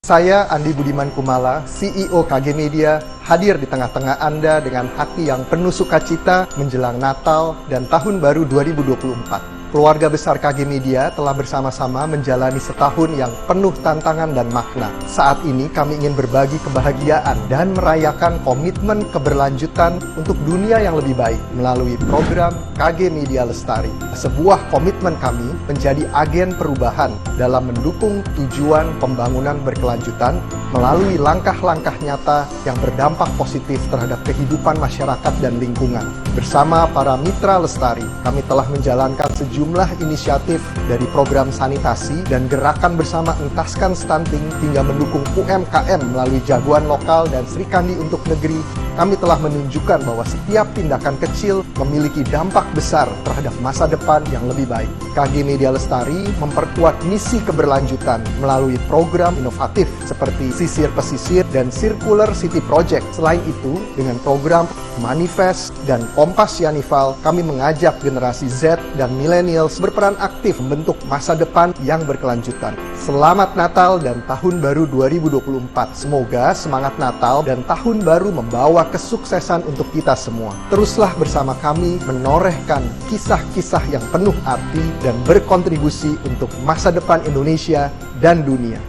Saya Andi Budiman Kumala, CEO KG Media, hadir di tengah-tengah Anda dengan hati yang penuh sukacita menjelang Natal dan Tahun Baru 2024. Keluarga besar KG Media telah bersama-sama menjalani setahun yang penuh tantangan dan makna. Saat ini kami ingin berbagi kebahagiaan dan merayakan komitmen keberlanjutan untuk dunia yang lebih baik melalui program KG Media Lestari. Sebuah komitmen kami menjadi agen perubahan dalam mendukung tujuan pembangunan berkelanjutan melalui langkah-langkah nyata yang berdampak positif terhadap kehidupan masyarakat dan lingkungan. Bersama para mitra Lestari, kami telah menjalankan sejumlah inisiatif dari program sanitasi dan gerakan bersama entaskan stunting hingga mendukung UMKM melalui jagoan lokal dan Srikandi untuk negeri. Kami telah menunjukkan bahwa setiap tindakan kecil memiliki dampak besar terhadap masa depan yang lebih baik. KG Media Lestari memperkuat misi keberlanjutan melalui program inovatif seperti Sisir Pesisir dan Circular City Project. Selain itu, dengan program Manifest dan Kompas Yanival, kami mengajak generasi Z dan millennials berperan aktif membentuk masa depan yang berkelanjutan. Selamat Natal dan Tahun Baru 2024. Semoga semangat Natal dan Tahun Baru membawa kesuksesan untuk kita semua. Teruslah bersama kami menorehkan kisah-kisah yang penuh arti dan berkontribusi untuk masa depan Indonesia dan dunia.